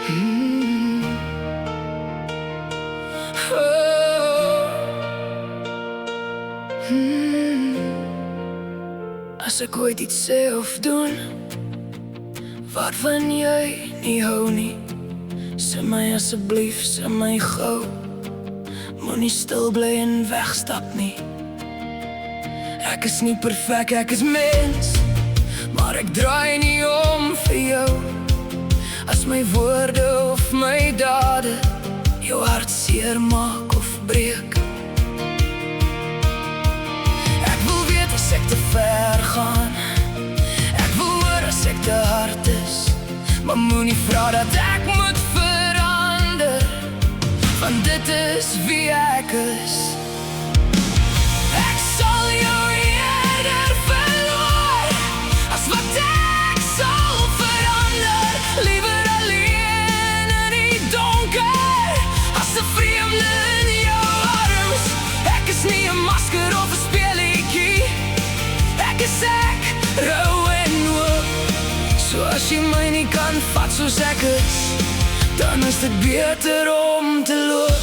Mm. As ek ooit iets sê of doen waarvan jy nie hou nie, sê my asseblief, sê my gou. Moenie stil bly en wegstap nie. Ek is nie perfek, ek is mens, maar ek draai nie om vir jou. As my woorde of my dade jou hart seer maak of breek, ek wil weet as ek te ver gaan, ek wil hoor as ek te hard is, maar moenie vra dat ek moet verander, want dit is wie ek is. Ek sal jou eerder verloor as wat ek sal verander. Liewer alleen in die donker as 'n vreemde in jou arms. Ek is nie 'n masker of 'n speelietjie, ek is ek, rou en oop. So as jy my nie kan vat soos ek is, dan is dit beter om te loop.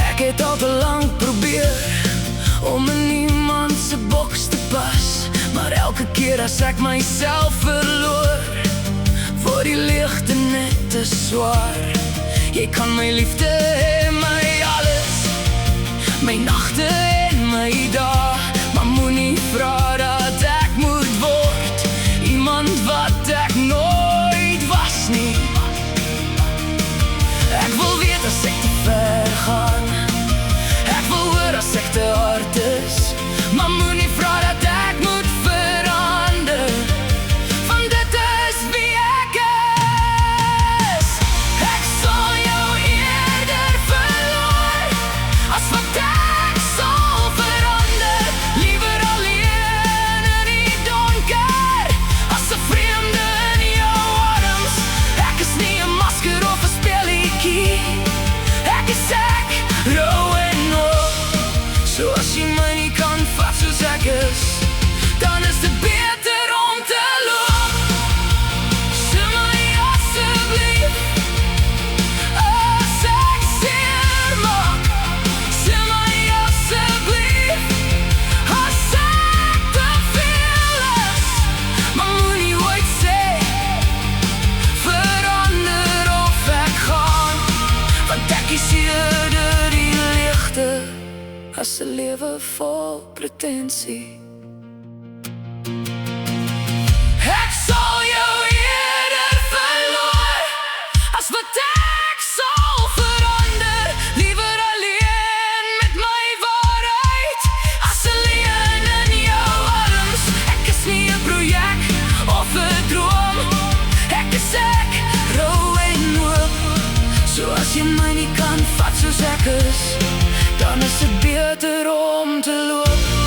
Ek het al te lang probeer om in iemand se boks te pas, maar elke keer as ek myself verloor, word die leegte net te swaar. Jy kan my liefde hê, my alles, my nagte en my dae, maar moenie vra dat ek moet word iemand wat ek nooit was nie. Ek wil weet as ek te ver gaan, ek wil hoor as ek te hard is, maar moenie vra dat ek moet verander, want dit is wie ek is. Ek sal jou eerder verloor as wat ek sal verander. Liewer alleen in die donker as 'n vreemde in jou arms. Ek is nie 'n masker of 'n speelietjie, ek is ek, rou en oop. So as jy my nie kan vat soos ek is, dan is dit beter om te loop. Sê my asseblief, as ek seer maak, sê my asseblief, as ek te veel is, maar moenie ooit sê verander of ek gaan, want ek is eerder die leegte as 'n lewe vol pretensie. Ek sal jou eerder verloor as wat ek sal verander. Liewer alleen met my waarheid as 'n leuen in jou arms. Ek is nie 'n projek of 'n droom, ek is ek, rou en oop. So as jy my nie kan vat soos ek is, dan is dit beter om te loop.